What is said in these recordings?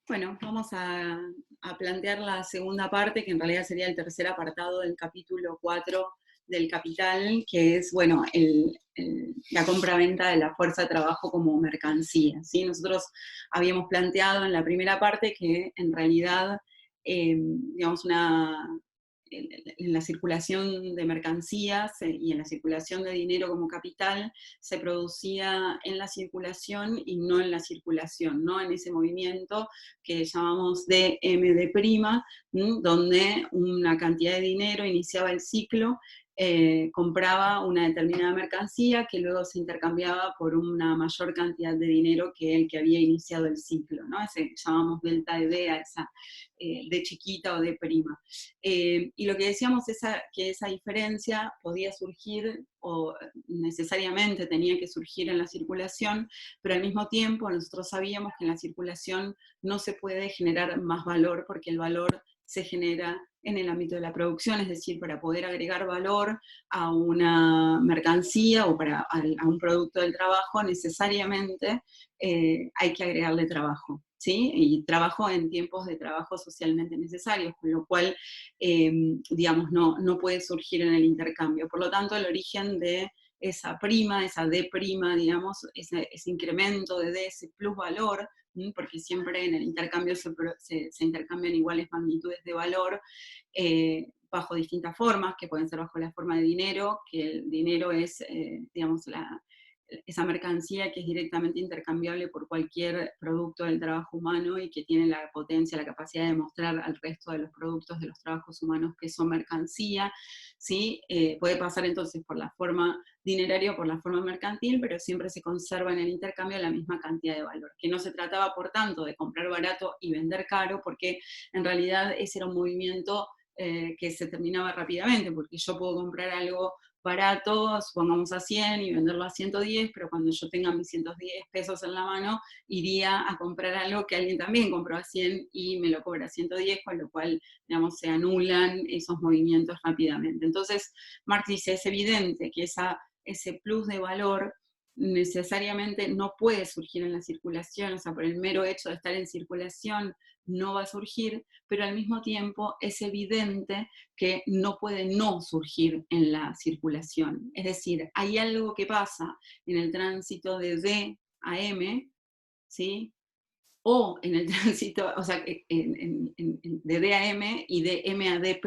Bueno, vamos a plantear la segunda parte, que en realidad sería el tercer apartado del capítulo 4 del Capital, que es, bueno, la compra-venta de la fuerza de trabajo como mercancía, ¿sí? Nosotros habíamos planteado en la primera parte que en realidad, digamos, en la circulación de mercancías y en la circulación de dinero como capital se producía en la circulación y no en la circulación, no en ese movimiento que llamamos DMD', donde una cantidad de dinero iniciaba el ciclo, compraba una determinada mercancía que luego se intercambiaba por una mayor cantidad de dinero que el que había iniciado el ciclo, ¿no? Ese llamamos delta de D a esa D chiquita o D prima. Y lo que decíamos es que esa diferencia podía surgir o necesariamente tenía que surgir en la circulación, pero al mismo tiempo nosotros sabíamos que en la circulación no se puede generar más valor porque el valor se genera en el ámbito de la producción, es decir, para poder agregar valor a una mercancía o a un producto del trabajo, necesariamente hay que agregarle trabajo, ¿sí? Y trabajo en tiempos de trabajo socialmente necesarios, con lo cual, digamos, no puede surgir en el intercambio. Por lo tanto, el origen de esa prima, esa D prima, digamos, ese incremento de D, ese plusvalor, porque siempre en el intercambio se intercambian iguales magnitudes de valor bajo distintas formas, que pueden ser bajo la forma de dinero, que el dinero es, digamos, esa mercancía que es directamente intercambiable por cualquier producto del trabajo humano y que tiene la potencia, la capacidad de mostrar al resto de los productos de los trabajos humanos que son mercancía, ¿sí? Puede pasar entonces por la forma dineraria o por la forma mercantil, pero siempre se conserva en el intercambio la misma cantidad de valor, que no se trataba, por tanto, de comprar barato y vender caro, porque en realidad ese era un movimiento que se terminaba rápidamente, porque yo puedo comprar algo barato, supongamos a 100 y venderlo a 110, pero cuando yo tenga mis 110 pesos en la mano, iría a comprar algo que alguien también compró a 100 y me lo cobra a 110, con lo cual, digamos, se anulan esos movimientos rápidamente. Entonces, Marx dice, es evidente que ese plus de valor necesariamente no puede surgir en la circulación, o sea, por el mero hecho de estar en circulación no va a surgir, pero al mismo tiempo es evidente que no puede no surgir en la circulación. Es decir, hay algo que pasa en el tránsito de D a M, ¿sí? O en el tránsito, o sea, de D a M y de M a D',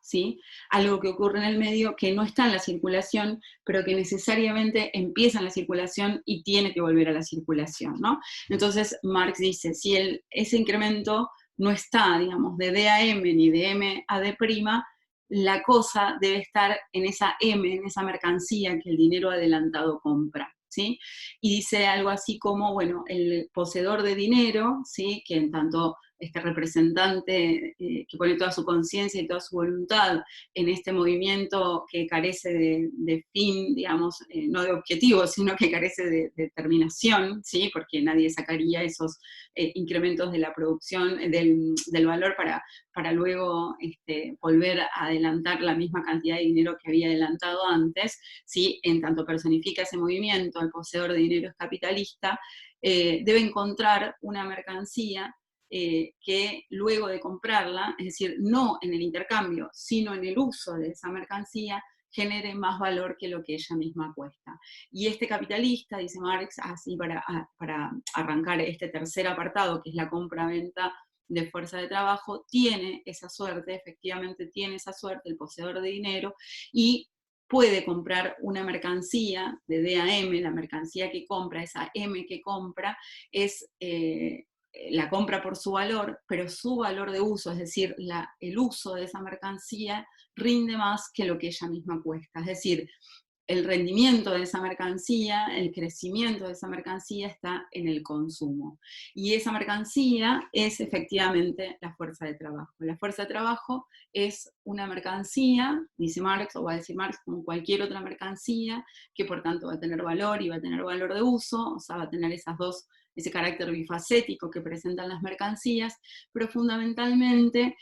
¿sí? Algo que ocurre en el medio que no está en la circulación, pero que necesariamente empieza en la circulación y tiene que volver a la circulación, ¿no? Entonces, Marx dice, si ese incremento no está, digamos, de D a M ni de M a D', la cosa debe estar en esa M, en esa mercancía que el dinero adelantado compra, ¿sí? Y dice algo así como, bueno, el poseedor de dinero, ¿sí? Que en tanto este representante que pone toda su conciencia y toda su voluntad en este movimiento que carece de fin, digamos, no de objetivo, sino que carece de determinación, ¿sí? Porque nadie sacaría esos incrementos de la producción, del valor para luego volver a adelantar la misma cantidad de dinero que había adelantado antes, ¿sí? En tanto personifica ese movimiento, el poseedor de dinero es capitalista, debe encontrar una mercancía que luego de comprarla, es decir, no en el intercambio, sino en el uso de esa mercancía, genere más valor que lo que ella misma cuesta. Y este capitalista, dice Marx, así para arrancar este tercer apartado, que es la compra-venta de fuerza de trabajo, tiene esa suerte, efectivamente tiene esa suerte, el poseedor de dinero, y puede comprar una mercancía de D a M, la mercancía que compra, esa M que compra, es la compra por su valor, pero su valor de uso, es decir, el uso de esa mercancía, rinde más que lo que ella misma cuesta. Es decir, el rendimiento de esa mercancía, el crecimiento de esa mercancía está en el consumo. Y esa mercancía es efectivamente la fuerza de trabajo. La fuerza de trabajo es una mercancía, dice Marx, o va a decir Marx, como cualquier otra mercancía, que por tanto va a tener valor y va a tener valor de uso, o sea, va a tener ese carácter bifacético que presentan las mercancías, pero fundamentalmente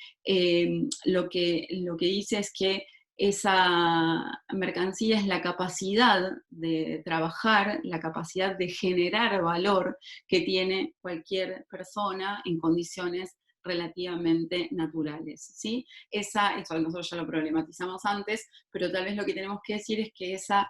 lo que dice es que esa mercancía es la capacidad de trabajar, la capacidad de generar valor que tiene cualquier persona en condiciones relativamente naturales, ¿sí? Eso nosotros ya lo problematizamos antes, pero tal vez lo que tenemos que decir es que esa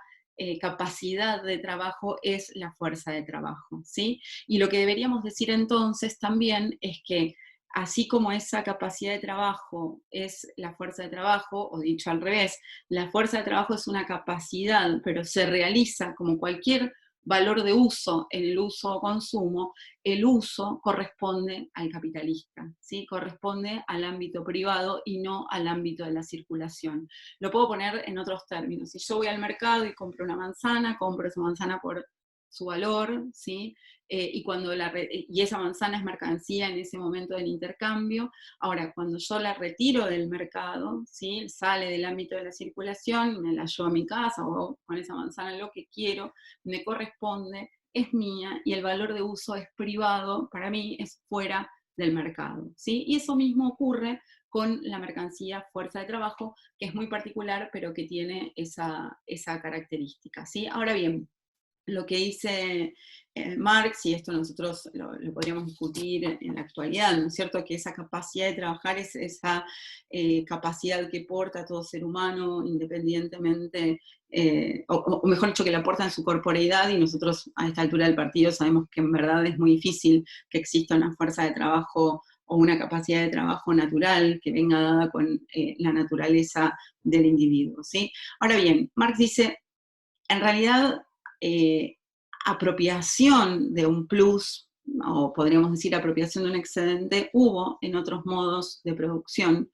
capacidad de trabajo es la fuerza de trabajo, ¿sí? Y lo que deberíamos decir entonces también es que así como esa capacidad de trabajo es la fuerza de trabajo, o dicho al revés, la fuerza de trabajo es una capacidad, pero se realiza como cualquier valor de uso en el uso o consumo, el uso corresponde al capitalista, ¿sí? Corresponde al ámbito privado y no al ámbito de la circulación. Lo puedo poner en otros términos. Si yo voy al mercado y compro una manzana, compro esa manzana por su valor, ¿sí? Y esa manzana es mercancía en ese momento del intercambio. Ahora, cuando yo la retiro del mercado, ¿sí? Sale del ámbito de la circulación, me la llevo a mi casa o con esa manzana lo que quiero, me corresponde, es mía y el valor de uso es privado, para mí es fuera del mercado, ¿sí? Y eso mismo ocurre con la mercancía fuerza de trabajo, que es muy particular, pero que tiene esa característica, ¿sí? Ahora bien, lo que dice Marx, y esto nosotros lo podríamos discutir en la actualidad, ¿no es cierto? Que esa capacidad de trabajar es esa capacidad que porta todo ser humano, independientemente, o mejor dicho, que la porta en su corporeidad, y nosotros a esta altura del partido sabemos que en verdad es muy difícil que exista una fuerza de trabajo o una capacidad de trabajo natural que venga dada con la naturaleza del individuo, ¿sí? Ahora bien, Marx dice, en realidad, eh, apropiación de un plus, o podríamos decir apropiación de un excedente, hubo en otros modos de producción,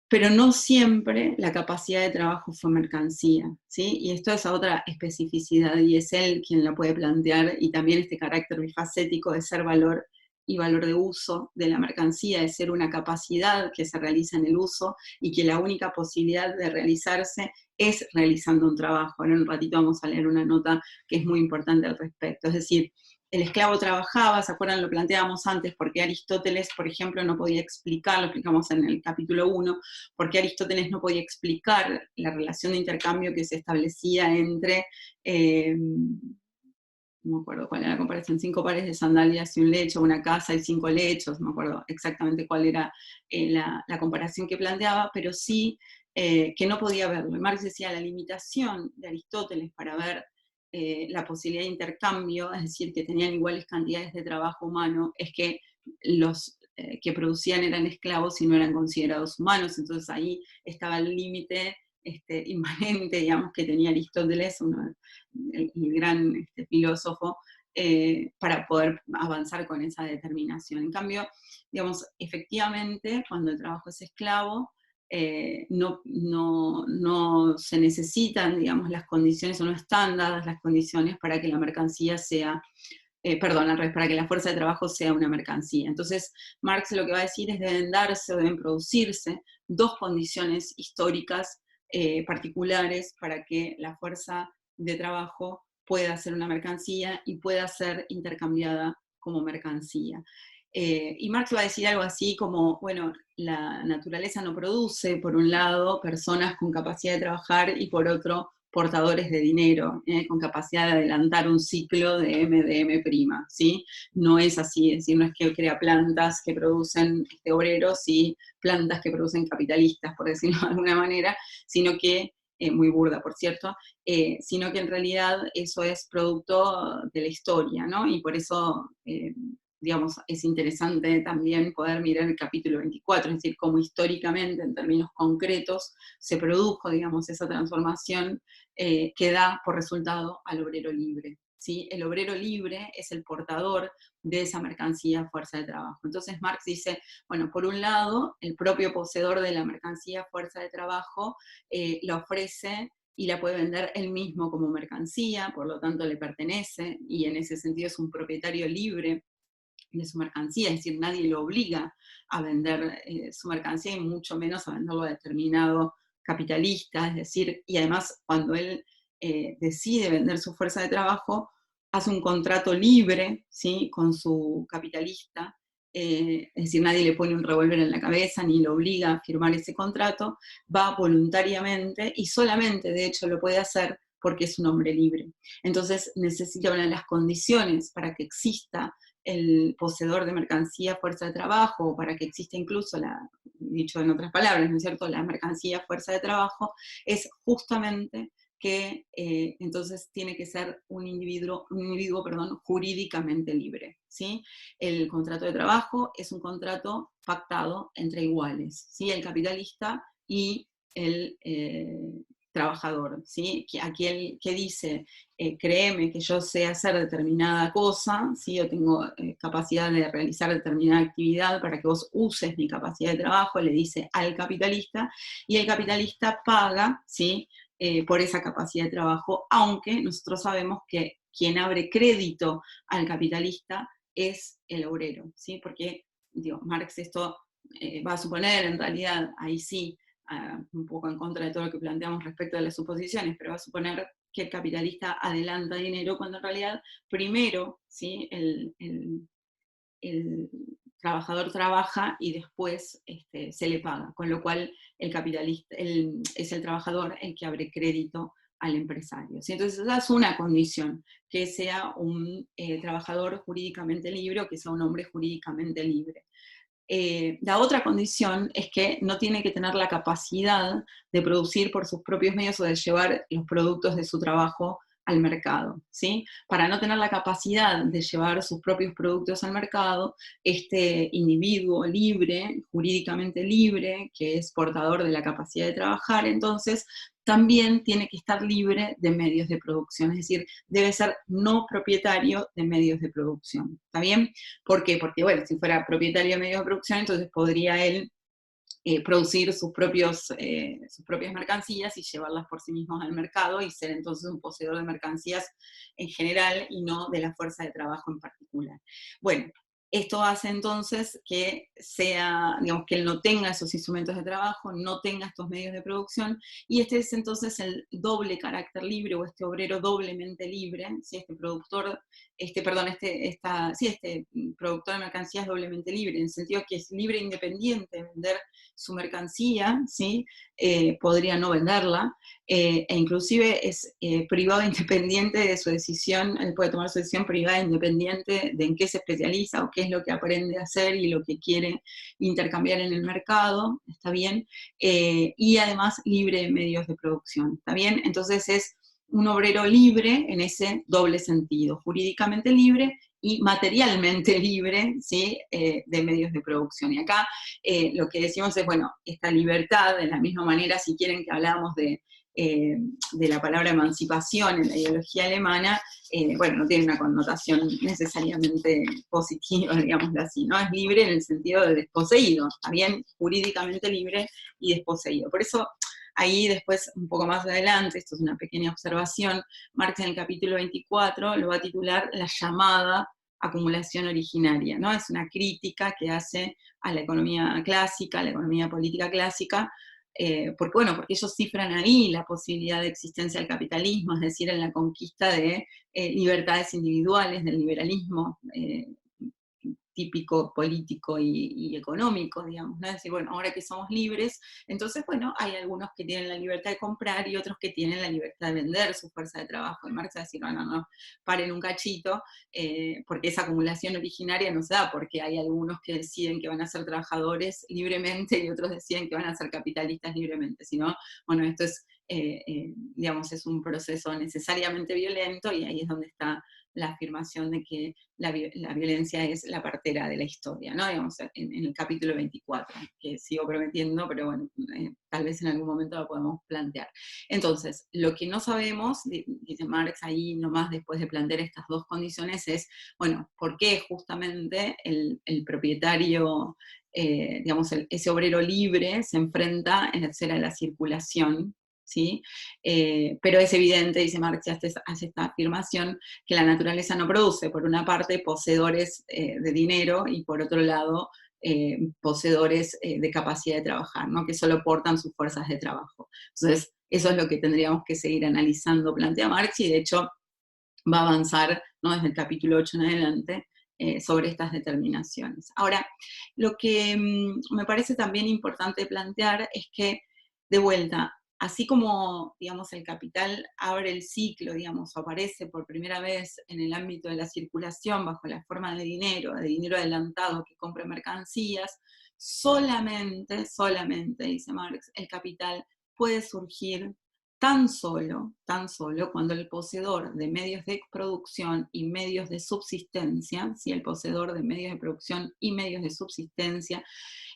pero no siempre la capacidad de trabajo fue mercancía, ¿sí? Y esto es otra especificidad, y es él quien la puede plantear, y también este carácter bifacético de ser valor y valor de uso de la mercancía, de ser una capacidad que se realiza en el uso, y que la única posibilidad de realizarse es realizando un trabajo. Ahora en un ratito vamos a leer una nota que es muy importante al respecto. Es decir, el esclavo trabajaba, ¿se acuerdan? Lo planteábamos antes, porque Aristóteles, por ejemplo, no podía explicar, lo explicamos en el capítulo 1, porque Aristóteles no podía explicar la relación de intercambio que se establecía entre, no me acuerdo cuál era la comparación, 5 pares de sandalias y un lecho, una casa y 5 lechos, no me acuerdo exactamente cuál era la comparación que planteaba, pero sí que no podía verlo. Y Marx decía, la limitación de Aristóteles para ver la posibilidad de intercambio, es decir, que tenían iguales cantidades de trabajo humano, es que los que producían eran esclavos y no eran considerados humanos, entonces ahí estaba el límite inmanente, digamos, que tenía Aristóteles, el gran filósofo, para poder avanzar con esa determinación. En cambio, digamos, efectivamente, cuando el trabajo es esclavo, no se necesitan, digamos, las condiciones, o no están dadas las condiciones para que la mercancía sea, perdón, al revés, para que la fuerza de trabajo sea una mercancía. Entonces, Marx lo que va a decir es deben darse o deben producirse dos condiciones históricas particulares para que la fuerza de trabajo pueda ser una mercancía y pueda ser intercambiada como mercancía. Y Marx va a decir algo así como, bueno, la naturaleza no produce, por un lado, personas con capacidad de trabajar y por otro, portadores de dinero, con capacidad de adelantar un ciclo de M de M', ¿sí? No es así, es decir, no es que crea plantas que producen obreros y plantas que producen capitalistas, por decirlo de alguna manera, sino que, muy burda por cierto, sino que en realidad eso es producto de la historia, ¿no? Y por eso digamos, es interesante también poder mirar el capítulo 24, es decir, cómo históricamente, en términos concretos, se produjo, digamos, esa transformación que da por resultado al obrero libre. ¿Sí? El obrero libre es el portador de esa mercancía fuerza de trabajo. Entonces Marx dice, bueno, por un lado, el propio poseedor de la mercancía fuerza de trabajo la ofrece y la puede vender él mismo como mercancía, por lo tanto le pertenece, y en ese sentido es un propietario libre de su mercancía, es decir, nadie lo obliga a vender su mercancía y mucho menos a venderlo a determinado capitalista, es decir, y además cuando él decide vender su fuerza de trabajo, hace un contrato libre, ¿sí? Con su capitalista, es decir, nadie le pone un revólver en la cabeza ni lo obliga a firmar ese contrato, va voluntariamente y solamente, de hecho, lo puede hacer porque es un hombre libre. Entonces necesita una de las condiciones para que exista el poseedor de mercancía fuerza de trabajo, para que exista incluso, dicho en otras palabras, ¿no es cierto?, la mercancía fuerza de trabajo, es justamente que entonces tiene que ser un individuo, perdón, jurídicamente libre, ¿sí? El contrato de trabajo es un contrato pactado entre iguales, ¿sí? El capitalista y el trabajador, ¿sí? Aquel que dice, créeme que yo sé hacer determinada cosa, ¿sí? Yo tengo capacidad de realizar determinada actividad para que vos uses mi capacidad de trabajo, le dice al capitalista, y el capitalista paga, ¿sí? Por esa capacidad de trabajo, aunque nosotros sabemos que quien abre crédito al capitalista es el obrero, ¿sí? Porque, digo, Marx esto va a suponer, en realidad, ahí sí, un poco en contra de todo lo que planteamos respecto de las suposiciones, pero va a suponer que el capitalista adelanta dinero cuando en realidad primero, ¿sí? El trabajador trabaja y después se le paga, con lo cual el capitalista es el trabajador el que abre crédito al empresario, ¿sí? Entonces esa es una condición, que sea un trabajador jurídicamente libre o que sea un hombre jurídicamente libre. La otra condición es que no tiene que tener la capacidad de producir por sus propios medios o de llevar los productos de su trabajo al mercado, ¿sí? Para no tener la capacidad de llevar sus propios productos al mercado, este individuo libre, jurídicamente libre, que es portador de la capacidad de trabajar, entonces también tiene que estar libre de medios de producción, es decir, debe ser no propietario de medios de producción, ¿está bien? ¿Por qué? Porque, bueno, si fuera propietario de medios de producción, entonces podría él producir sus propias mercancías y llevarlas por sí mismos al mercado y ser entonces un poseedor de mercancías en general y no de la fuerza de trabajo en particular. Bueno, esto hace entonces que sea, digamos, que él no tenga esos instrumentos de trabajo, no tenga estos medios de producción, y este es entonces el doble carácter libre, o este obrero doblemente libre, ¿sí? Este productor, este productor de mercancías doblemente libre, en el sentido que es libre e independiente de vender su mercancía, ¿sí? Podría no venderla, e inclusive es privado independiente de su decisión, él puede tomar su decisión privada independiente de en qué se especializa o qué es lo que aprende a hacer y lo que quiere intercambiar en el mercado, ¿está bien? Y además libre de medios de producción, ¿está bien? Entonces es un obrero libre en ese doble sentido, jurídicamente libre y materialmente libre, ¿sí? De medios de producción. Y acá lo que decimos es, bueno, esta libertad, de la misma manera, si quieren que hablamos de la palabra emancipación en la ideología alemana, bueno, no tiene una connotación necesariamente positiva, digámoslo así, ¿no? Es libre en el sentido de desposeído, también jurídicamente libre y desposeído. Por eso, ahí después, un poco más adelante, esto es una pequeña observación, Marx en el capítulo 24 lo va a titular La llamada acumulación originaria, ¿no? Es una crítica que hace a la economía clásica, a la economía política clásica, porque, bueno, porque ellos cifran ahí la posibilidad de existencia del capitalismo, es decir, en la conquista de libertades individuales, del liberalismo típico político y económico, digamos, ¿no? Es decir, bueno, ahora que somos libres, entonces, bueno, hay algunos que tienen la libertad de comprar y otros que tienen la libertad de vender su fuerza de trabajo. Y Marx va a decir, bueno, no, paren un cachito, porque esa acumulación originaria no se da, porque hay algunos que deciden que van a ser trabajadores libremente y otros deciden que van a ser capitalistas libremente, sino, bueno, esto es, digamos, es un proceso necesariamente violento y ahí es donde está la afirmación de que la violencia es la partera de la historia, ¿no? Digamos, en el capítulo 24, que sigo prometiendo, pero bueno, tal vez en algún momento lo podemos plantear. Entonces, lo que no sabemos, dice Marx ahí nomás después de plantear estas dos condiciones, es, bueno, ¿por qué justamente el propietario, digamos, ese obrero libre se enfrenta en hacer a la circulación? ¿Sí? Pero es evidente, dice Marx, hace esta afirmación, que la naturaleza no produce, por una parte, poseedores de dinero y por otro lado, poseedores de capacidad de trabajar, ¿no? Que solo portan sus fuerzas de trabajo. Entonces, eso es lo que tendríamos que seguir analizando, plantea Marx, y de hecho va a avanzar, ¿no? Desde el capítulo 8 en adelante, sobre estas determinaciones. Ahora, lo que me parece también importante plantear es que, de vuelta, así como, digamos, el capital abre el ciclo, digamos, o aparece por primera vez en el ámbito de la circulación bajo la forma de dinero adelantado que compra mercancías, solamente, dice Marx, el capital puede surgir tan solo cuando el poseedor de medios de producción y medios de subsistencia, si el poseedor de medios de producción y medios de subsistencia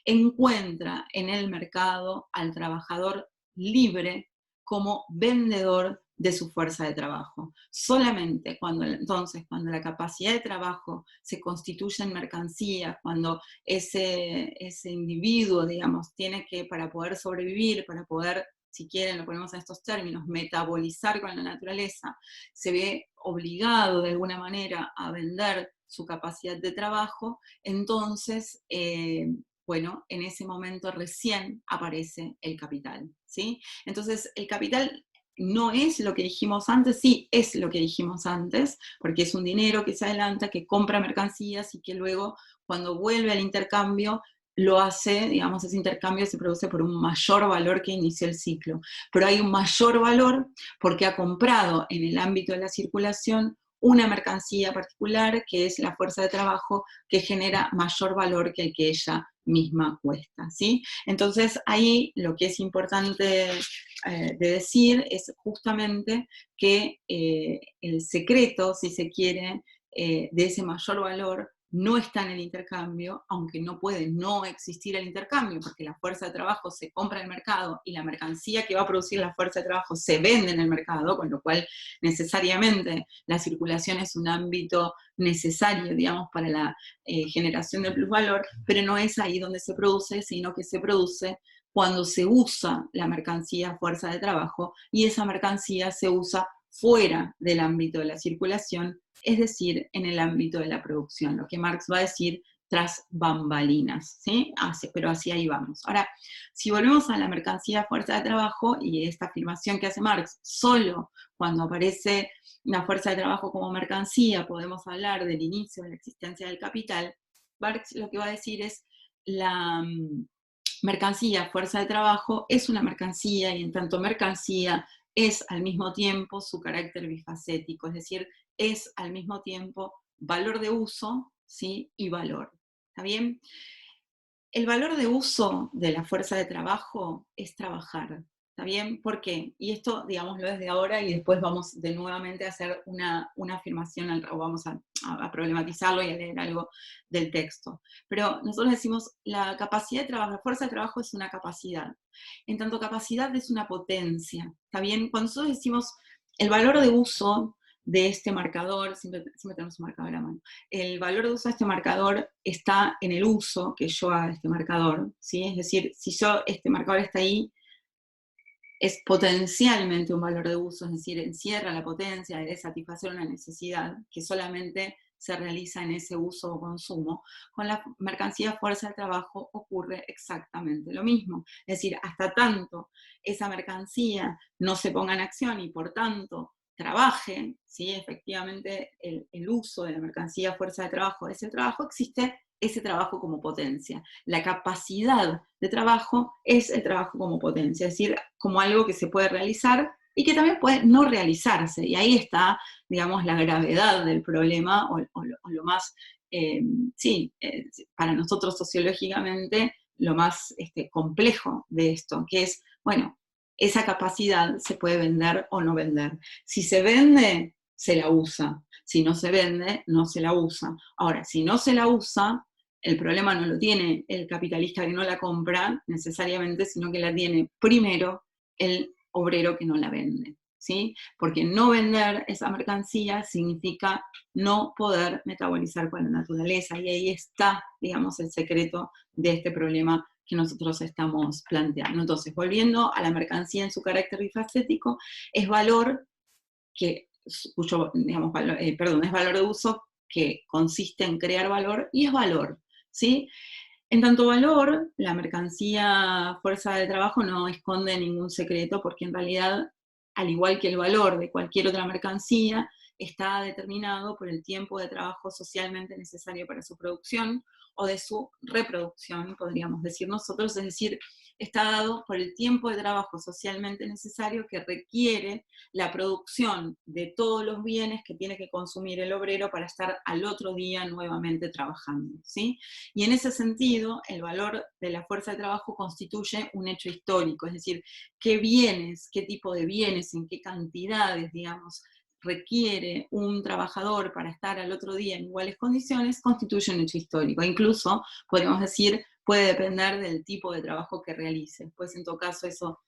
encuentra en el mercado al trabajador libre como vendedor de su fuerza de trabajo. Solamente entonces, cuando la capacidad de trabajo se constituye en mercancía, cuando ese individuo, digamos, tiene que, para poder sobrevivir, para poder, si quieren, lo ponemos en estos términos, metabolizar con la naturaleza, se ve obligado de alguna manera a vender su capacidad de trabajo, entonces, bueno, en ese momento recién aparece el capital, ¿sí? Entonces, el capital no es lo que dijimos antes, sí, es lo que dijimos antes, porque es un dinero que se adelanta, que compra mercancías y que luego, cuando vuelve al intercambio, lo hace, digamos, ese intercambio se produce por un mayor valor que inició el ciclo. Pero hay un mayor valor porque ha comprado en el ámbito de la circulación una mercancía particular, que es la fuerza de trabajo, que genera mayor valor que el que ella misma cuesta, ¿sí? Entonces, ahí lo que es importante de decir es justamente que el secreto, si se quiere, de ese mayor valor no está en el intercambio, aunque no puede no existir el intercambio, porque la fuerza de trabajo se compra en el mercado y la mercancía que va a producir la fuerza de trabajo se vende en el mercado, con lo cual necesariamente la circulación es un ámbito necesario, digamos, para la generación de plusvalor, pero no es ahí donde se produce, sino que se produce cuando se usa la mercancía fuerza de trabajo y esa mercancía se usa fuera del ámbito de la circulación, es decir, en el ámbito de la producción, lo que Marx va a decir tras bambalinas, ¿sí? Pero así ahí vamos. Ahora, si volvemos a la mercancía fuerza de trabajo y esta afirmación que hace Marx, solo cuando aparece una fuerza de trabajo como mercancía podemos hablar del inicio de la existencia del capital, Marx lo que va a decir es la mercancía, fuerza de trabajo, es una mercancía y en tanto mercancía es al mismo tiempo su carácter bifacético, es decir, es al mismo tiempo valor de uso, ¿sí? Y valor. ¿Está bien? El valor de uso de la fuerza de trabajo es trabajar. ¿Está bien? ¿Por qué? Y esto, digámoslo desde ahora y después vamos de nuevamente a hacer una afirmación, o vamos a problematizarlo y a leer algo del texto. Pero nosotros decimos, la capacidad de trabajo, la fuerza de trabajo es una capacidad. En tanto capacidad es una potencia. ¿Está bien? Cuando nosotros decimos el valor de uso de este marcador, siempre tenemos un marcador a mano, el valor de uso de este marcador está en el uso que yo haga de este marcador, ¿sí? Es decir, si este marcador está ahí, es potencialmente un valor de uso, es decir, encierra la potencia de satisfacer una necesidad que solamente se realiza en ese uso o consumo. Con la mercancía fuerza de trabajo ocurre exactamente lo mismo. Es decir, hasta tanto esa mercancía no se ponga en acción y por tanto trabaje, ¿sí? Efectivamente el uso de la mercancía fuerza de trabajo, ese trabajo, existe ese trabajo como potencia. La capacidad de trabajo es el trabajo como potencia, es decir, como algo que se puede realizar y que también puede no realizarse. Y ahí está, digamos, la gravedad del problema o lo más, para nosotros sociológicamente, lo más complejo de esto, que es, bueno, esa capacidad se puede vender o no vender. Si se vende, se la usa. Si no se vende, no se la usa. Ahora, si no se la usa, el problema no lo tiene el capitalista que no la compra necesariamente, sino que la tiene primero el obrero que no la vende, ¿sí? Porque no vender esa mercancía significa no poder metabolizar con la naturaleza, y ahí está, digamos, el secreto de este problema que nosotros estamos planteando. Entonces, volviendo a la mercancía en su carácter bifacético, es valor digamos, es valor de uso que consiste en crear valor, y es valor, ¿sí? En tanto valor, la mercancía fuerza de trabajo no esconde ningún secreto, porque en realidad, al igual que el valor de cualquier otra mercancía, está determinado por el tiempo de trabajo socialmente necesario para su producción o de su reproducción, podríamos decir nosotros, es decir, está dado por el tiempo de trabajo socialmente necesario que requiere la producción de todos los bienes que tiene que consumir el obrero para estar al otro día nuevamente trabajando, ¿sí? Y en ese sentido, el valor de la fuerza de trabajo constituye un hecho histórico, es decir, qué bienes, qué tipo de bienes, en qué cantidades, digamos, requiere un trabajador para estar al otro día en iguales condiciones, constituye un hecho histórico. Incluso, podemos decir, puede depender del tipo de trabajo que realice. Pues en todo caso eso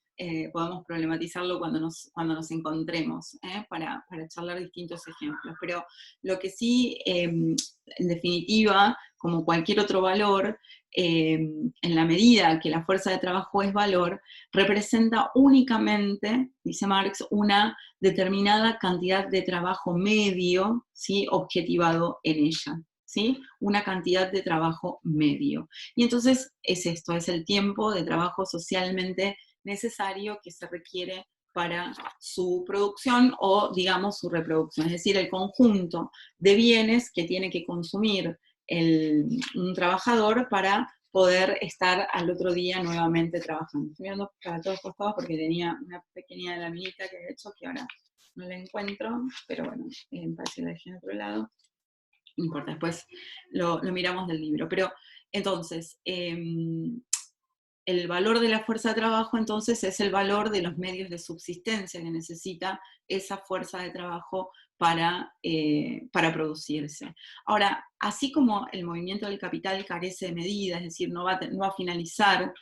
podemos problematizarlo cuando nos encontremos, para charlar distintos ejemplos. Pero lo que sí, en definitiva, como cualquier otro valor, en la medida que la fuerza de trabajo es valor, representa únicamente, dice Marx, una determinada cantidad de trabajo medio, ¿sí?, objetivado en ella, ¿sí? Una cantidad de trabajo medio. Y entonces es esto, es el tiempo de trabajo socialmente necesario que se requiere para su producción o, digamos, su reproducción, es decir, el conjunto de bienes que tiene que consumir un trabajador para poder estar al otro día nuevamente trabajando. Estoy mirando para todos costados porque tenía una pequeña laminita que he hecho que ahora no la encuentro, pero bueno, me parece que la dejé en otro lado. No importa, después lo miramos del libro. Pero entonces, el valor de la fuerza de trabajo entonces es el valor de los medios de subsistencia que necesita esa fuerza de trabajo para producirse. Ahora, así como el movimiento del capital carece de medida, es decir, no va a finalizar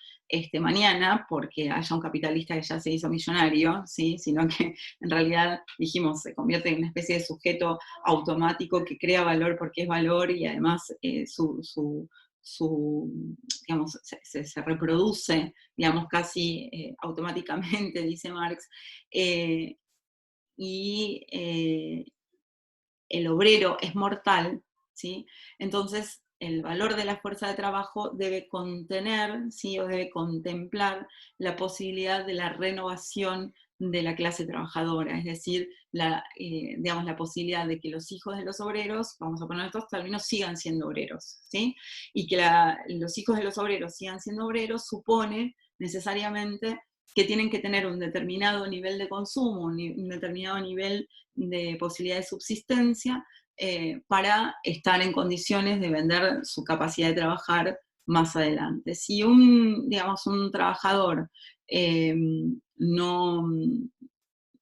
mañana porque haya un capitalista que ya se hizo millonario, ¿sí?, sino que en realidad, dijimos, se convierte en una especie de sujeto automático que crea valor porque es valor y además digamos, se reproduce, digamos, casi automáticamente, dice Marx, y el obrero es mortal, ¿sí? Entonces el valor de la fuerza de trabajo debe contener, ¿sí?, o debe contemplar la posibilidad de la renovación de la clase trabajadora, es decir, digamos, la posibilidad de que los hijos de los obreros, vamos a poner estos términos, sigan siendo obreros, ¿sí? Y que los hijos de los obreros sigan siendo obreros supone necesariamente que tienen que tener un determinado nivel de consumo, un determinado nivel de posibilidad de subsistencia, para estar en condiciones de vender su capacidad de trabajar más adelante. Si digamos, un trabajador no,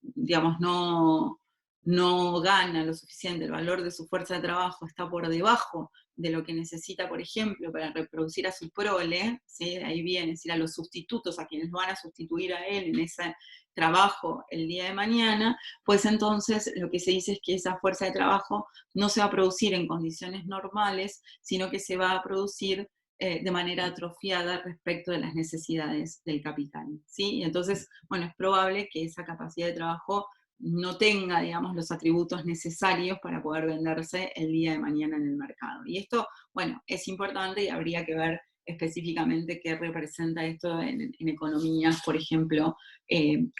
digamos, no gana lo suficiente, el valor de su fuerza de trabajo está por debajo de lo que necesita, por ejemplo, para reproducir a su prole, ¿sí?, ahí viene, es decir, a los sustitutos, a quienes van a sustituir a él en ese trabajo el día de mañana, pues entonces lo que se dice es que esa fuerza de trabajo no se va a producir en condiciones normales, sino que se va a producir de manera atrofiada respecto de las necesidades del capital, ¿sí? Y entonces, bueno, es probable que esa capacidad de trabajo no tenga, digamos, los atributos necesarios para poder venderse el día de mañana en el mercado. Y esto, bueno, es importante y habría que ver específicamente qué representa esto en economías, por ejemplo,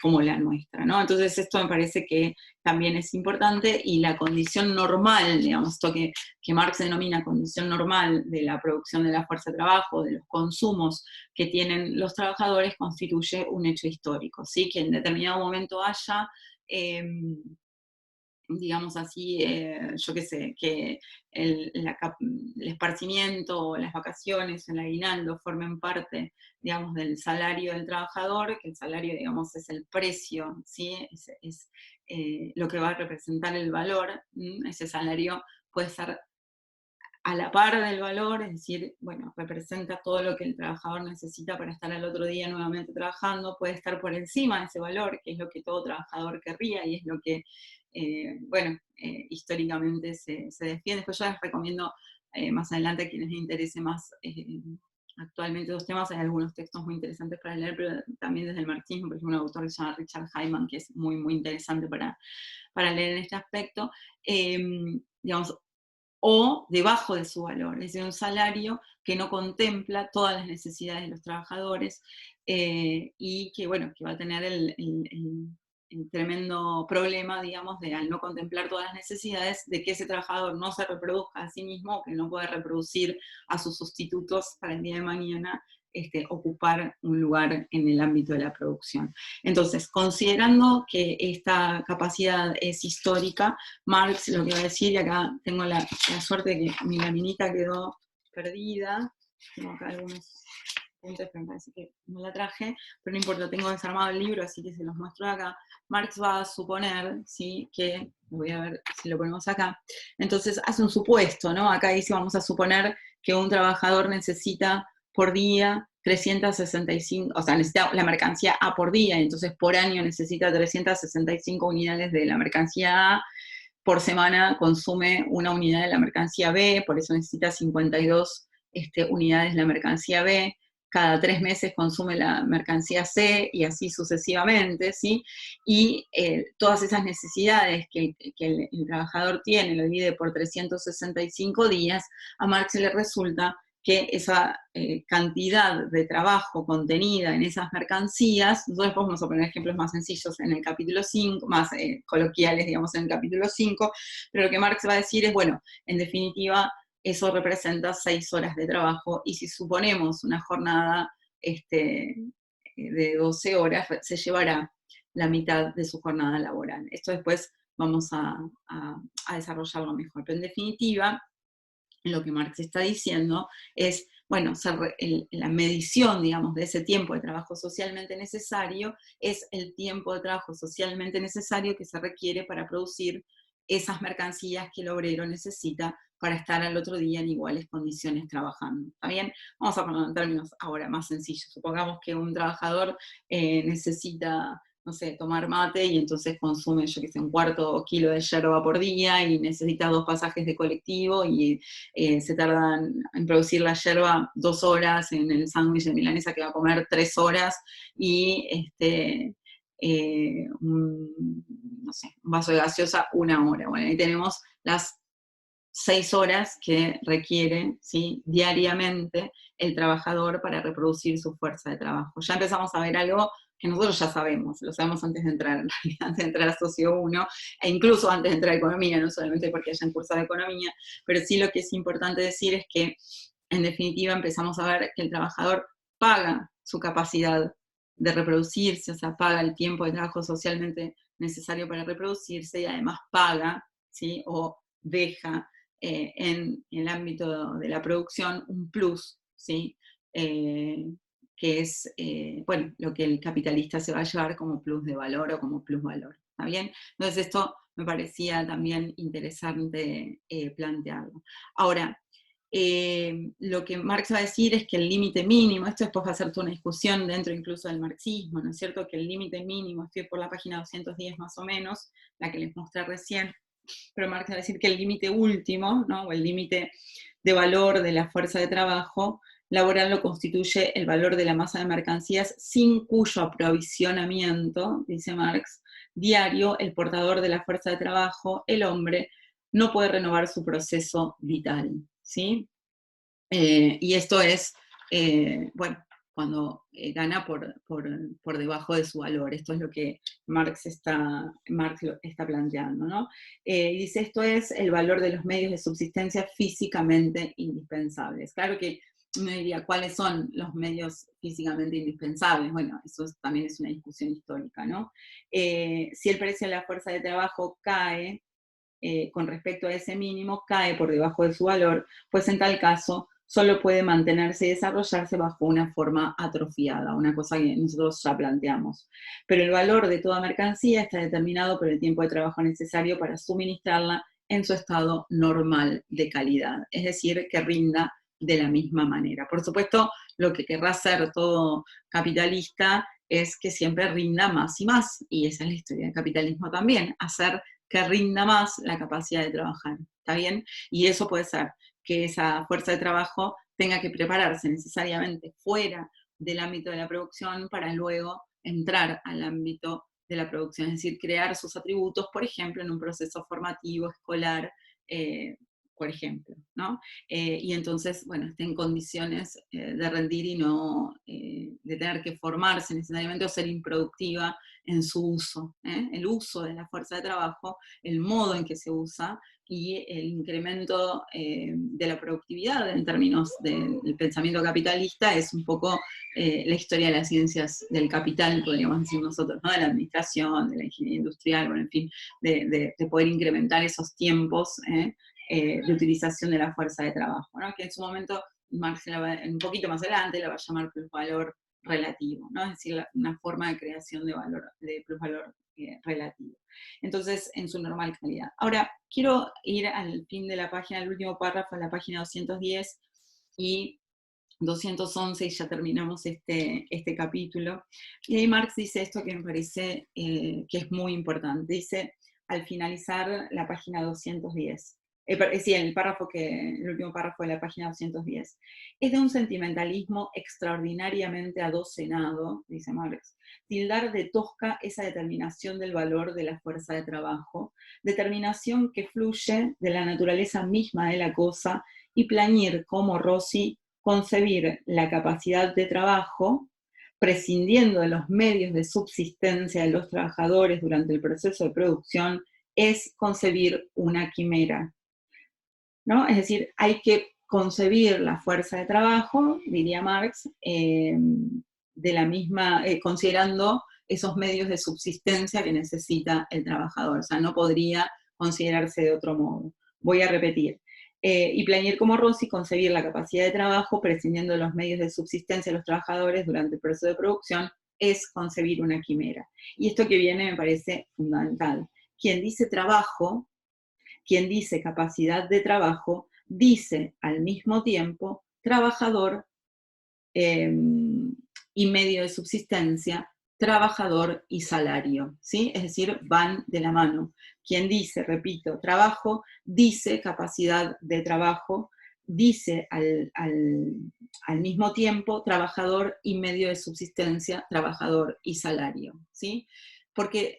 como la nuestra, ¿no? Entonces esto me parece que también es importante y la condición normal, digamos, esto que Marx denomina condición normal de la producción de la fuerza de trabajo, de los consumos que tienen los trabajadores, constituye un hecho histórico, ¿sí? Que en determinado momento haya digamos así, yo qué sé, que el esparcimiento, las vacaciones, el aguinaldo formen parte, digamos, del salario del trabajador, que el salario, digamos, es el precio, ¿sí? Es lo que va a representar el valor. Ese salario puede ser a la par del valor, es decir, bueno, representa todo lo que el trabajador necesita para estar al otro día nuevamente trabajando, puede estar por encima de ese valor, que es lo que todo trabajador querría y es lo que, históricamente se defiende. Después yo les recomiendo más adelante a quienes les interese más actualmente los temas, hay algunos textos muy interesantes para leer, pero también desde el marxismo, por ejemplo, un autor que se llama Richard Hyman, que es muy, muy interesante para leer en este aspecto. Digamos, o debajo de su valor, es decir, un salario que no contempla todas las necesidades de los trabajadores y que, bueno, que va a tener tremendo problema, digamos, de al no contemplar todas las necesidades, de que ese trabajador no se reproduzca a sí mismo, que no puede reproducir a sus sustitutos para el día de mañana, ocupar un lugar en el ámbito de la producción. Entonces, considerando que esta capacidad es histórica, Marx lo que va a decir, y acá tengo la suerte de que mi laminita quedó perdida, tengo acá algunos puntos, pero me parece que no la traje, pero no importa, tengo desarmado el libro, así que se los muestro acá. Marx va a suponer, ¿sí?, que, voy a ver si lo ponemos acá, entonces hace un supuesto, ¿no? Acá dice, vamos a suponer que un trabajador necesita por día 365, o sea, necesita la mercancía A por día, y entonces por año necesita 365 unidades de la mercancía A, por semana consume una unidad de la mercancía B, por eso necesita 52 unidades de la mercancía B, cada 3 meses consume la mercancía C, y así sucesivamente, ¿sí? Y todas esas necesidades que el trabajador tiene, lo divide por 365 días, a Marx le resulta que esa cantidad de trabajo contenida en esas mercancías, nosotros vamos a poner ejemplos más sencillos en el capítulo 5, más coloquiales, digamos, en el capítulo 5, pero lo que Marx va a decir es, bueno, en definitiva, eso representa 6 horas de trabajo, y si suponemos una jornada de 12 horas, se llevará la mitad de su jornada laboral. Esto después vamos a desarrollarlo mejor, pero en definitiva, lo que Marx está diciendo es, bueno, la medición, digamos, de ese tiempo de trabajo socialmente necesario es el tiempo de trabajo socialmente necesario que se requiere para producir esas mercancías que el obrero necesita para estar al otro día en iguales condiciones trabajando. ¿Está bien? Vamos a poner en términos ahora más sencillos. Supongamos que un trabajador necesita, no sé, tomar mate, y entonces consume, yo qué sé, un cuarto kilo de yerba por día, y necesita 2 pasajes de colectivo, y se tardan en producir la yerba 2 horas, en el sándwich de milanesa que va a comer 3 horas, y no sé, un vaso de gaseosa 1 hora. Bueno, ahí tenemos las 6 horas que requiere, ¿sí?, diariamente el trabajador para reproducir su fuerza de trabajo. Ya empezamos a ver algo que nosotros ya sabemos, lo sabemos antes de entrar, en realidad, antes de entrar a Socio 1, e incluso antes de entrar a Economía, no solamente porque hayan cursado Economía, pero sí lo que es importante decir es que, en definitiva, empezamos a ver que el trabajador paga su capacidad de reproducirse, o sea, paga el tiempo de trabajo socialmente necesario para reproducirse, y además paga, ¿sí?, o deja en el ámbito de la producción un plus, ¿sí? Que es, bueno, lo que el capitalista se va a llevar como plus de valor o como plus valor. ¿Está bien? Entonces esto me parecía también interesante plantearlo. Ahora, lo que Marx va a decir es que el límite mínimo, esto después va a ser toda una discusión dentro incluso del marxismo, ¿no es cierto? Que el límite mínimo, estoy por la página 210 más o menos, la que les mostré recién, pero Marx va a decir que el límite último, ¿no?, o el límite de valor de la fuerza de trabajo laboral lo constituye el valor de la masa de mercancías, sin cuyo aprovisionamiento, dice Marx, diario, el portador de la fuerza de trabajo, el hombre, no puede renovar su proceso vital, ¿sí? Y esto es, bueno, cuando gana por debajo de su valor. Esto es lo que Marx lo está planteando, ¿no? Y dice, esto es el valor de los medios de subsistencia físicamente indispensables. Claro que uno diría, ¿cuáles son los medios físicamente indispensables? Bueno, también es una discusión histórica, ¿no? Si el precio de la fuerza de trabajo cae, con respecto a ese mínimo, cae por debajo de su valor, pues en tal caso solo puede mantenerse y desarrollarse bajo una forma atrofiada, una cosa que nosotros ya planteamos. Pero el valor de toda mercancía está determinado por el tiempo de trabajo necesario para suministrarla en su estado normal de calidad, es decir, que rinda de la misma manera. Por supuesto, lo que querrá hacer todo capitalista es que siempre rinda más y más, y esa es la historia del capitalismo también, hacer que rinda más la capacidad de trabajar, ¿está bien? Y eso puede ser que esa fuerza de trabajo tenga que prepararse necesariamente fuera del ámbito de la producción para luego entrar al ámbito de la producción, es decir, crear sus atributos, por ejemplo, en un proceso formativo, escolar, por ejemplo, ¿no? Y entonces, bueno, esté en condiciones de rendir y no de tener que formarse necesariamente o ser improductiva en su uso. El uso de la fuerza de trabajo, el modo en que se usa y el incremento de la productividad en términos del pensamiento capitalista es un poco la historia de las ciencias del capital, podríamos decir nosotros, ¿no? De la administración, de la ingeniería industrial, bueno, en fin, de poder incrementar esos tiempos de utilización de la fuerza de trabajo, ¿no? Que en su momento Marx, un poquito más adelante, la va a llamar plusvalor relativo, ¿no? Es decir, una forma de creación de valor, de plusvalor relativo. Entonces, en su normal calidad. Ahora, quiero ir al fin de la página, al último párrafo, a la página 210 y 211, y ya terminamos este capítulo. Y ahí Marx dice esto que me parece que es muy importante. Dice, al finalizar la página 210, sí, el último párrafo de la página 210, es de un sentimentalismo extraordinariamente adocenado, dice Marx, tildar de tosca esa determinación del valor de la fuerza de trabajo, determinación que fluye de la naturaleza misma de la cosa, y plañir como Rossi concebir la capacidad de trabajo, prescindiendo de los medios de subsistencia de los trabajadores durante el proceso de producción, es concebir una quimera, ¿no? Es decir, hay que concebir la fuerza de trabajo, diría Marx, de la misma, considerando esos medios de subsistencia que necesita el trabajador. O sea, no podría considerarse de otro modo. Voy a repetir. Y planear como Rossi, concebir la capacidad de trabajo, prescindiendo de los medios de subsistencia de los trabajadores durante el proceso de producción, es concebir una quimera. Y esto que viene me parece fundamental. Quien dice trabajo, quien dice capacidad de trabajo, dice al mismo tiempo trabajador y medio de subsistencia, trabajador y salario, ¿sí? Es decir, van de la mano. Quien dice, repito, trabajo, dice capacidad de trabajo, dice al mismo tiempo trabajador y medio de subsistencia, trabajador y salario, ¿sí? Porque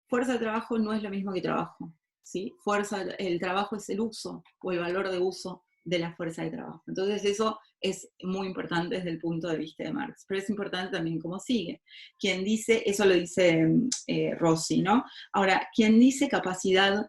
fuerza de trabajo no es lo mismo que trabajo, ¿sí? El trabajo es el uso o el valor de uso de la fuerza de trabajo. Entonces eso es muy importante desde el punto de vista de Marx, pero es importante también cómo sigue. Quien dice, eso lo dice Rossi, ¿no? Ahora, quien dice capacidad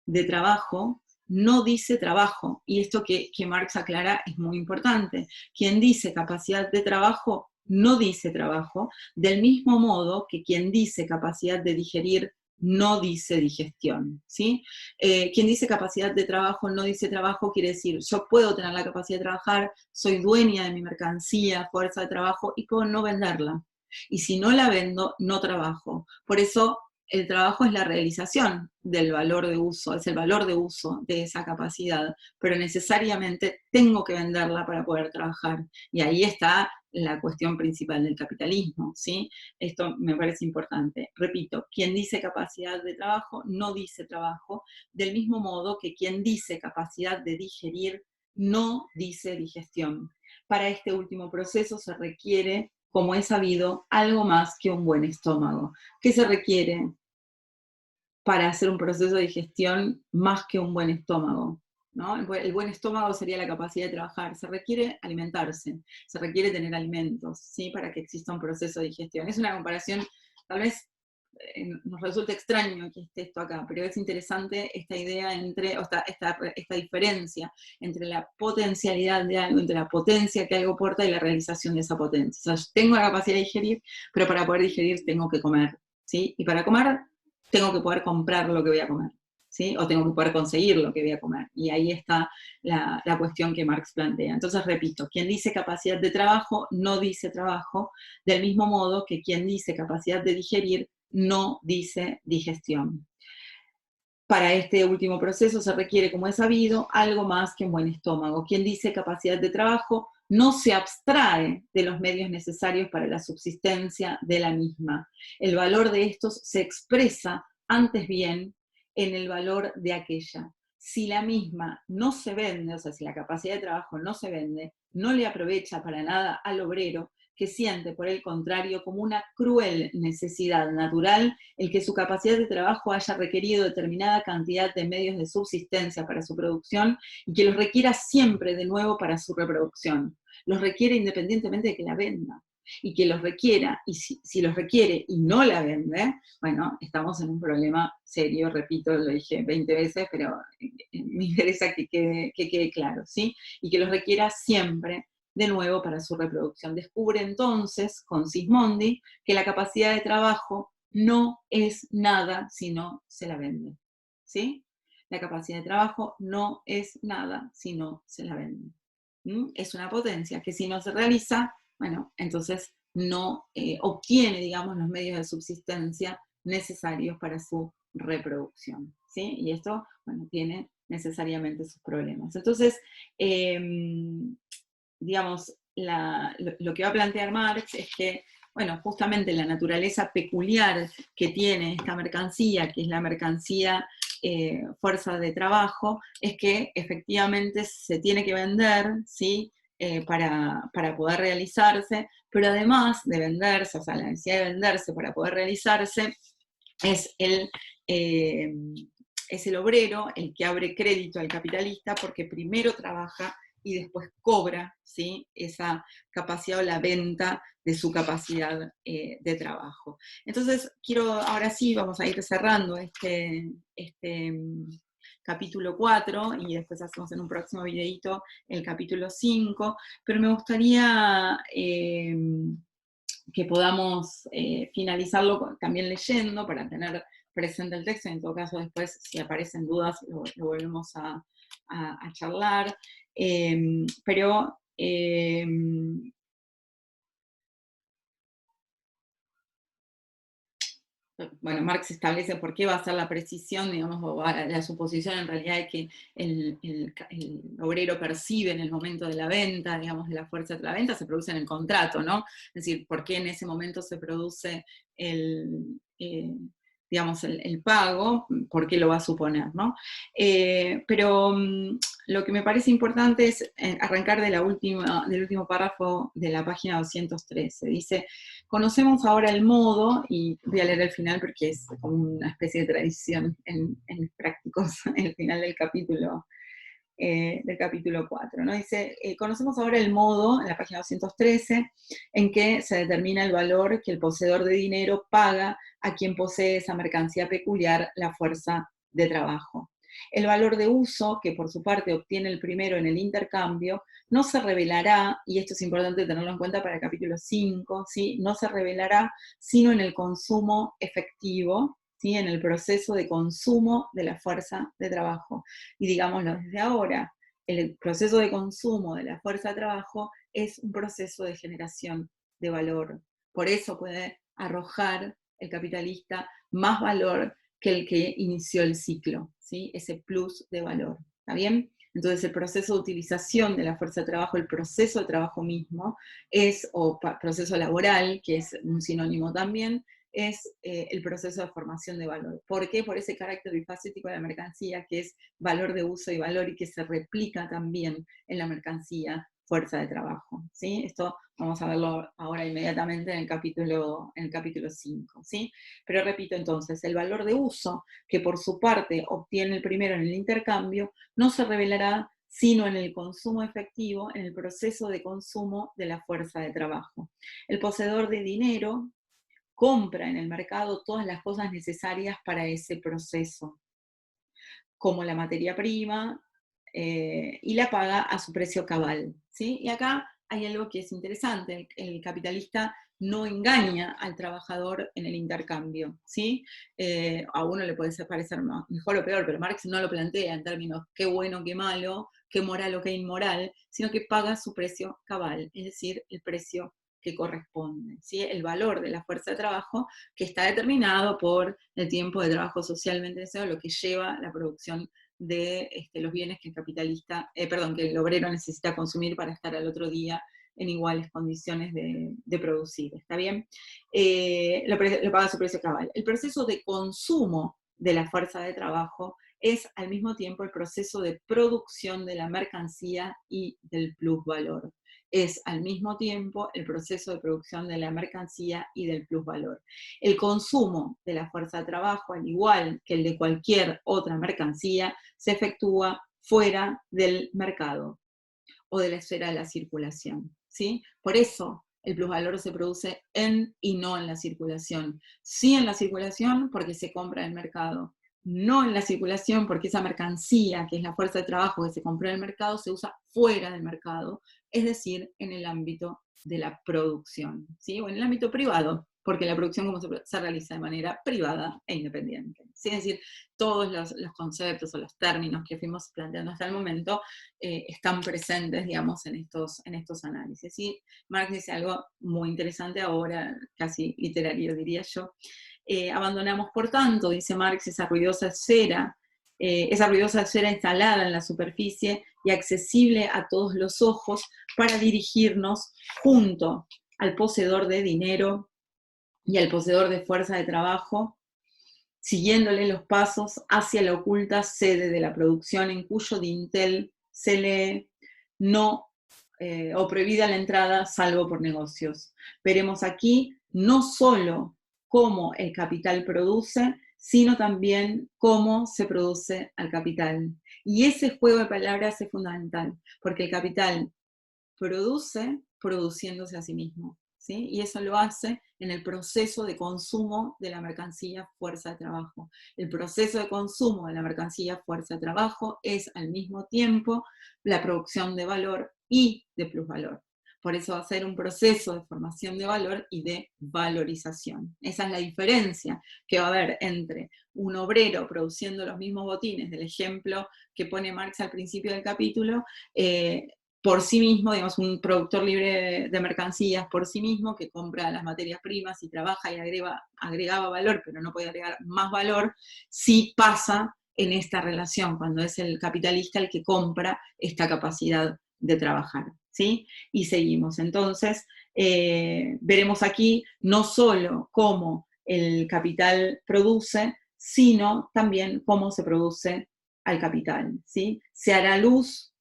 de trabajo, no dice trabajo, y esto que Marx aclara es muy importante. Quien dice capacidad de trabajo, no dice trabajo, del mismo modo que quien dice capacidad de digerir, no dice digestión, ¿sí? Quien dice capacidad de trabajo, no dice trabajo, quiere decir, yo puedo tener la capacidad de trabajar, soy dueña de mi mercancía, fuerza de trabajo, y puedo no venderla. Y si no la vendo, no trabajo. Por eso el trabajo es la realización del valor de uso, es el valor de uso de esa capacidad, pero necesariamente tengo que venderla para poder trabajar. Y ahí está la cuestión principal del capitalismo, ¿sí? Esto me parece importante. Repito, quien dice capacidad de trabajo no dice trabajo, del mismo modo que quien dice capacidad de digerir no dice digestión. Para este último proceso se requiere, como es sabido, algo más que un buen estómago. ¿Qué se requiere para hacer un proceso de digestión más que un buen estómago? ¿No? El buen estómago sería la capacidad de trabajar. Se requiere alimentarse, se requiere tener alimentos, ¿sí? Para que exista un proceso de digestión. Es una comparación, tal vez nos resulta extraño que esté esto acá, pero es interesante esta idea entre, o esta diferencia entre la potencialidad de algo, entre la potencia que algo porta y la realización de esa potencia. O sea, yo tengo la capacidad de digerir, pero para poder digerir tengo que comer, ¿sí? Y para comer tengo que poder comprar lo que voy a comer, ¿sí? O tengo que poder conseguir lo que voy a comer. Y ahí está la cuestión que Marx plantea. Entonces, repito, quien dice capacidad de trabajo no dice trabajo, del mismo modo que quien dice capacidad de digerir no dice digestión. Para este último proceso se requiere, como es sabido, algo más que un buen estómago. Quien dice capacidad de trabajo no se abstrae de los medios necesarios para la subsistencia de la misma. El valor de estos se expresa, antes bien, en el valor de aquella. Si la misma no se vende, o sea, si la capacidad de trabajo no se vende, no le aprovecha para nada al obrero, que siente, por el contrario, como una cruel necesidad natural el que su capacidad de trabajo haya requerido determinada cantidad de medios de subsistencia para su producción y que los requiera siempre de nuevo para su reproducción. Los requiere independientemente de que la venda. Y que los requiera, y si los requiere y no la vende, bueno, estamos en un problema serio, repito, lo dije 20 veces, pero me interesa que quede claro, ¿sí? Y que los requiera siempre de nuevo para su reproducción. Descubre entonces, con Sismondi, que la capacidad de trabajo no es nada si no se la vende, ¿sí? La capacidad de trabajo no es nada si no se la vende. Es una potencia que si no se realiza, bueno, entonces no obtiene, digamos, los medios de subsistencia necesarios para su reproducción, ¿sí? Y esto, bueno, tiene necesariamente sus problemas. Entonces, digamos, lo que va a plantear Marx es que, bueno, justamente la naturaleza peculiar que tiene esta mercancía, que es la mercancía fuerza de trabajo, es que efectivamente se tiene que vender, ¿sí? Para poder realizarse, pero además de venderse, o sea, la necesidad de venderse para poder realizarse, es eh, es el obrero el que abre crédito al capitalista porque primero trabaja y después cobra, ¿sí? Esa capacidad o la venta de su capacidad de trabajo. Entonces, ahora sí, vamos a ir cerrando este capítulo 4 y después hacemos en un próximo videito el capítulo 5, pero me gustaría que podamos finalizarlo también leyendo para tener presente el texto, en todo caso después si aparecen dudas lo volvemos a charlar, pero bueno, Marx establece por qué va a ser la precisión, digamos, o la suposición en realidad de que el obrero percibe en el momento de la venta, digamos, de la fuerza de la venta, se produce en el contrato, ¿no? Es decir, por qué en ese momento se produce digamos, el pago, por qué lo va a suponer, ¿no? Pero lo que me parece importante es arrancar del último párrafo de la página 213. Dice: conocemos ahora el modo, y voy a leer el final porque es como una especie de tradición en mis prácticos, el final del capítulo 4, ¿no? Dice, conocemos ahora el modo, en la página 213, en que se determina el valor que el poseedor de dinero paga a quien posee esa mercancía peculiar, la fuerza de trabajo. El valor de uso, que por su parte obtiene el primero en el intercambio, no se revelará, y esto es importante tenerlo en cuenta para el capítulo 5, ¿sí? No se revelará sino en el consumo efectivo, ¿sí? En el proceso de consumo de la fuerza de trabajo. Y digámoslo desde ahora, el proceso de consumo de la fuerza de trabajo es un proceso de generación de valor. Por eso puede arrojar el capitalista más valor que el que inició el ciclo, ¿sí? Ese plus de valor, ¿está bien? Entonces el proceso de utilización de la fuerza de trabajo, el proceso de trabajo mismo, o proceso laboral, que es un sinónimo también, es el proceso de formación de valor. ¿Por qué? Por ese carácter bifacético de la mercancía, que es valor de uso y valor, y que se replica también en la mercancía fuerza de trabajo, ¿sí? Esto vamos a verlo ahora inmediatamente en el capítulo 5, ¿sí? Pero repito entonces, el valor de uso, que por su parte obtiene el primero en el intercambio, no se revelará sino en el consumo efectivo, en el proceso de consumo de la fuerza de trabajo. El poseedor de dinero compra en el mercado todas las cosas necesarias para ese proceso, como la materia prima, y la paga a su precio cabal, ¿sí? Y acá hay algo que es interesante: el capitalista no engaña al trabajador en el intercambio, ¿sí? A uno le puede parecer mejor o peor, pero Marx no lo plantea en términos qué bueno, qué malo, qué moral o qué inmoral, sino que paga su precio cabal, es decir, el precio que corresponde, ¿sí? El valor de la fuerza de trabajo que está determinado por el tiempo de trabajo socialmente deseado, lo que lleva la producción de los bienes que que el obrero necesita consumir para estar al otro día en iguales condiciones de producir, ¿está bien? Lo paga su precio cabal. El proceso de consumo de la fuerza de trabajo es al mismo tiempo el proceso de producción de la mercancía y del plusvalor. es al mismo tiempo el proceso de producción de la mercancía y del plusvalor. El consumo de la fuerza de trabajo, al igual que el de cualquier otra mercancía, se efectúa fuera del mercado o de la esfera de la circulación, ¿sí? Por eso el plusvalor se produce en y no en la circulación. Sí en la circulación porque se compra en el mercado, no en la circulación porque esa mercancía, que es la fuerza de trabajo que se compró en el mercado, se usa fuera del mercado, es decir, en el ámbito de la producción, ¿sí? O en el ámbito privado, porque la producción como se realiza de manera privada e independiente, ¿sí? Es decir, todos los conceptos o los términos que fuimos planteando hasta el momento están presentes, digamos, en estos análisis. Y Marx dice algo muy interesante ahora, casi literario diría yo. Abandonamos, por tanto, dice Marx, esa ruidosa esfera instalada en la superficie y accesible a todos los ojos para dirigirnos junto al poseedor de dinero y al poseedor de fuerza de trabajo, siguiéndole los pasos hacia la oculta sede de la producción en cuyo dintel se lee no o prohibida la entrada salvo por negocios. Veremos aquí no solo cómo el capital produce, sino también cómo se produce al capital. Y ese juego de palabras es fundamental, porque el capital produce produciéndose a sí mismo, ¿sí? Y eso lo hace en el proceso de consumo de la mercancía fuerza de trabajo. El proceso de consumo de la mercancía fuerza de trabajo es al mismo tiempo la producción de valor y de plusvalor. Por eso va a ser un proceso de formación de valor y de valorización. Esa es la diferencia que va a haber entre un obrero produciendo los mismos botines, del ejemplo que pone Marx al principio del capítulo, por sí mismo, digamos, un productor libre de mercancías por sí mismo, que compra las materias primas y trabaja y agregaba valor, pero no puede agregar más valor, sí pasa en esta relación, cuando es el capitalista el que compra esta capacidad de trabajar, ¿sí? Y seguimos. Entonces, veremos aquí no solo cómo el capital produce, sino también cómo se produce al capital, ¿sí? Se hará luz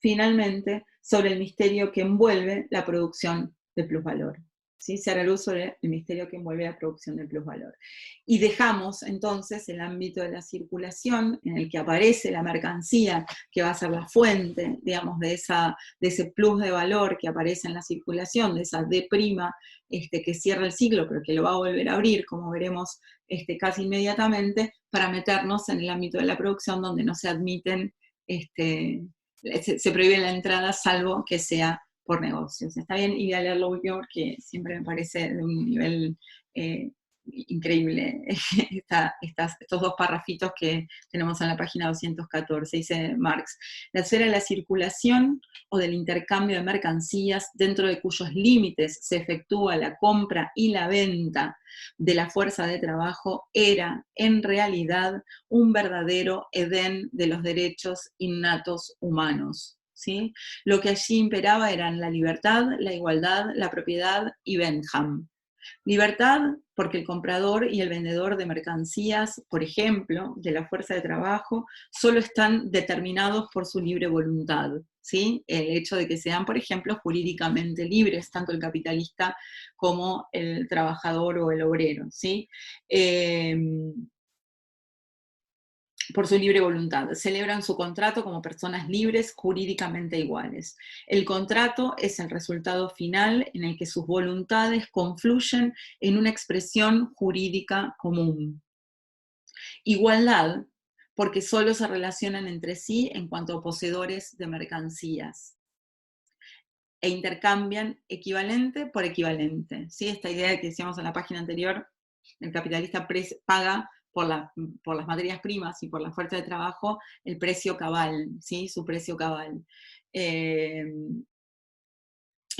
finalmente sobre el misterio que envuelve la producción de plusvalor. ¿Sí? Se hará luz sobre el misterio que envuelve la producción de plusvalor. Y dejamos entonces el ámbito de la circulación, en el que aparece la mercancía, que va a ser la fuente, digamos, de ese plus de valor que aparece en la circulación, de esa D' que cierra el ciclo, pero que lo va a volver a abrir, como veremos casi inmediatamente, para meternos en el ámbito de la producción, donde no se admiten se prohíbe la entrada salvo que sea por negocios. Está bien, y voy a leer lo último porque siempre me parece de un nivel increíble estos dos parrafitos que tenemos en la página 214. Dice Marx: la esfera de la circulación o del intercambio de mercancías, dentro de cuyos límites se efectúa la compra y la venta de la fuerza de trabajo, era en realidad un verdadero Edén de los derechos innatos humanos, ¿sí? Lo que allí imperaba eran la libertad, la igualdad, la propiedad y Bentham. Libertad, porque el comprador y el vendedor de mercancías, por ejemplo, de la fuerza de trabajo, solo están determinados por su libre voluntad, ¿sí? El hecho de que sean, por ejemplo, jurídicamente libres, tanto el capitalista como el trabajador o el obrero, ¿sí? Por su libre voluntad. Celebran su contrato como personas libres, jurídicamente iguales. El contrato es el resultado final en el que sus voluntades confluyen en una expresión jurídica común. Igualdad, porque solo se relacionan entre sí en cuanto a poseedores de mercancías e intercambian equivalente por equivalente. ¿Sí? Esta idea que decíamos en la página anterior, el capitalista paga por las materias primas y por la fuerza de trabajo el precio cabal, ¿sí? Su precio cabal. En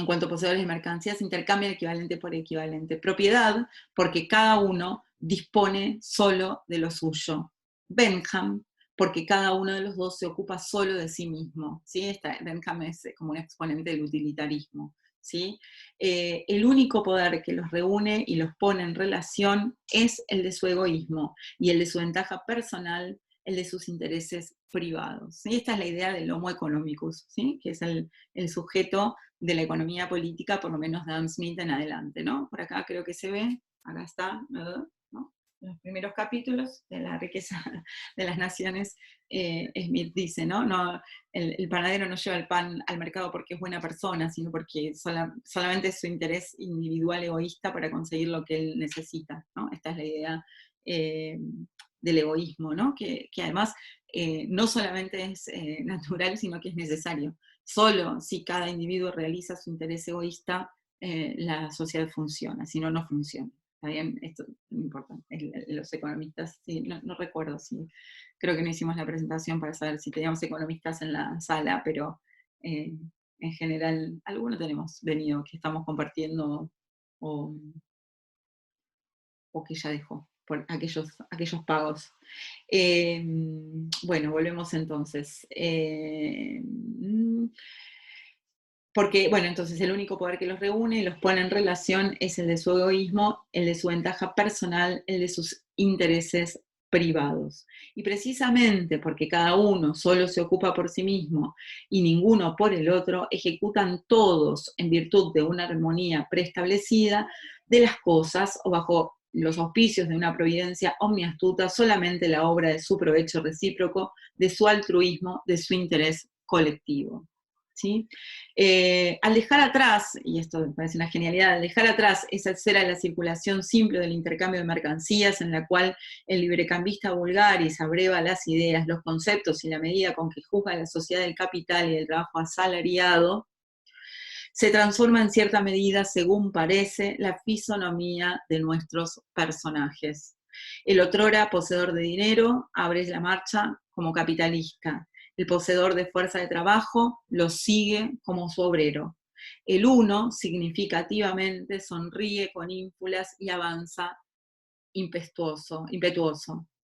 cuanto a poseedores de mercancías, intercambian equivalente por equivalente. Propiedad, porque cada uno dispone solo de lo suyo. Bentham, porque cada uno de los dos se ocupa solo de sí mismo, ¿sí? Bentham es como un exponente del utilitarismo, ¿sí? El único poder que los reúne y los pone en relación es el de su egoísmo, y el de su ventaja personal, el de sus intereses privados. ¿Sí? Esta es la idea del homo economicus, ¿sí? Que es el sujeto de la economía política, por lo menos de Adam Smith en adelante, ¿no? Por acá creo que se ve, acá está, ¿no? Los primeros capítulos de la riqueza de las naciones, Smith dice, ¿no? El panadero no lleva el pan al mercado porque es buena persona, sino porque solamente es su interés individual egoísta para conseguir lo que él necesita, ¿no? Esta es la idea del egoísmo, ¿no? Que además no solamente es natural, sino que es necesario. Solo si cada individuo realiza su interés egoísta, la sociedad funciona, si no, no funciona. ¿Está bien? Esto no importa. Los economistas, sí, no recuerdo si, creo que no hicimos la presentación para saber si teníamos economistas en la sala, pero en general, algunos tenemos venido que estamos compartiendo o que ya dejó por aquellos pagos. Bueno, volvemos entonces. Porque, bueno, entonces el único poder que los reúne y los pone en relación es el de su egoísmo, el de su ventaja personal, el de sus intereses privados. Y precisamente porque cada uno solo se ocupa por sí mismo y ninguno por el otro, ejecutan todos en virtud de una armonía preestablecida de las cosas o bajo los auspicios de una providencia omniastuta solamente la obra de su provecho recíproco, de su altruismo, de su interés colectivo. ¿Sí? Al dejar atrás, y esto me parece una genialidad, al dejar atrás esa esfera de la circulación simple del intercambio de mercancías en la cual el librecambista vulgaris abreva las ideas, los conceptos y la medida con que juzga la sociedad del capital y del trabajo asalariado, se transforma en cierta medida, según parece, la fisonomía de nuestros personajes. El otrora poseedor de dinero abre la marcha como capitalista. El poseedor de fuerza de trabajo lo sigue como su obrero. El uno significativamente sonríe con ínfulas y avanza impetuoso.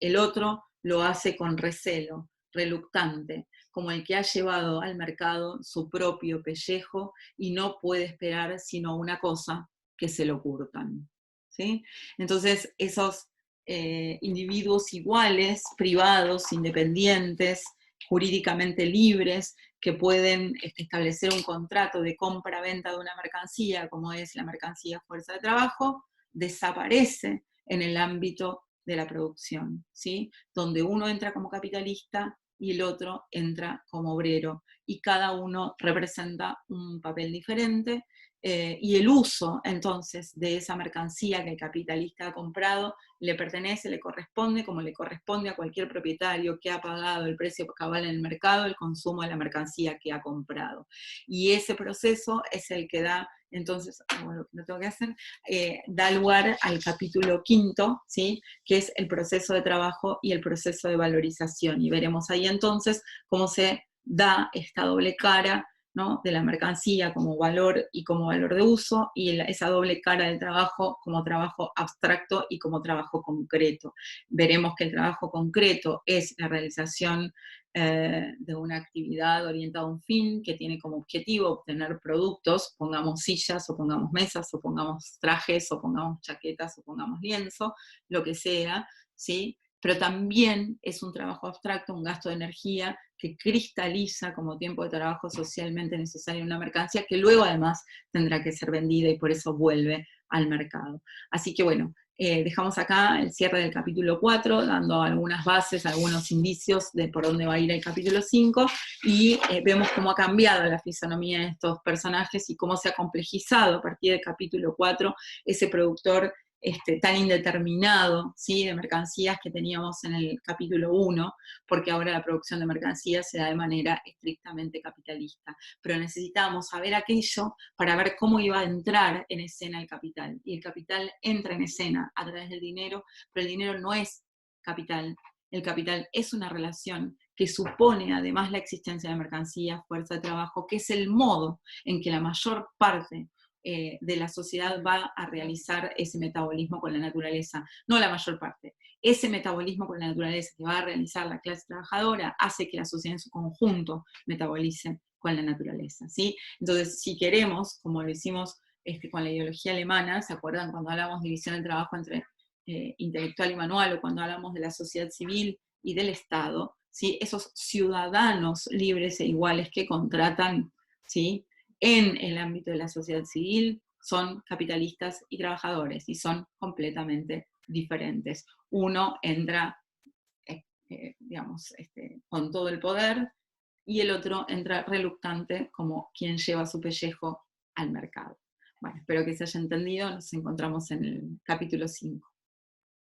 El otro lo hace con recelo, reluctante, como el que ha llevado al mercado su propio pellejo y no puede esperar sino una cosa, que se lo curtan. ¿Sí? Entonces, esos individuos iguales, privados, independientes, jurídicamente libres, que pueden establecer un contrato de compra-venta de una mercancía, como es la mercancía fuerza de trabajo, desaparece en el ámbito de la producción, ¿sí? Donde uno entra como capitalista y el otro entra como obrero, y cada uno representa un papel diferente, y el uso entonces de esa mercancía que el capitalista ha comprado le pertenece, le corresponde, como le corresponde a cualquier propietario que ha pagado el precio cabal en el mercado, el consumo de la mercancía que ha comprado. Y ese proceso es el que da, entonces, lo que no tengo que hacer, da lugar al capítulo 5, ¿sí? Que es el proceso de trabajo y el proceso de valorización. Y veremos ahí entonces cómo se da esta doble cara, ¿no? De la mercancía como valor y como valor de uso, y esa doble cara del trabajo como trabajo abstracto y como trabajo concreto. Veremos que el trabajo concreto es la realización de una actividad orientada a un fin que tiene como objetivo obtener productos, pongamos sillas o pongamos mesas o pongamos trajes o pongamos chaquetas o pongamos lienzo, lo que sea, ¿sí? Pero también es un trabajo abstracto, un gasto de energía que cristaliza como tiempo de trabajo socialmente necesario en una mercancía que luego además tendrá que ser vendida y por eso vuelve al mercado. Así que bueno, dejamos acá el cierre del capítulo 4, dando algunas bases, algunos indicios de por dónde va a ir el capítulo 5, y vemos cómo ha cambiado la fisonomía de estos personajes y cómo se ha complejizado a partir del capítulo 4 ese productor tan indeterminado, ¿sí? De mercancías que teníamos en el capítulo 1, porque ahora la producción de mercancías se da de manera estrictamente capitalista. Pero necesitábamos saber aquello para ver cómo iba a entrar en escena el capital. Y el capital entra en escena a través del dinero, pero el dinero no es capital. El capital es una relación que supone además la existencia de mercancías, fuerza de trabajo, que es el modo en que la mayor parte de la sociedad va a realizar ese metabolismo con la naturaleza, no la mayor parte. Ese metabolismo con la naturaleza que va a realizar la clase trabajadora hace que la sociedad en su conjunto metabolice con la naturaleza, ¿sí? Entonces, si queremos, como lo hicimos con la ideología alemana, ¿se acuerdan cuando hablamos de división del trabajo entre intelectual y manual, o cuando hablamos de la sociedad civil y del Estado, ¿sí? Esos ciudadanos libres e iguales que contratan, ¿sí? en el ámbito de la sociedad civil son capitalistas y trabajadores, y son completamente diferentes. Uno entra, digamos, con todo el poder, y el otro entra reluctante como quien lleva su pellejo al mercado. Bueno, espero que se haya entendido, nos encontramos en el capítulo 5.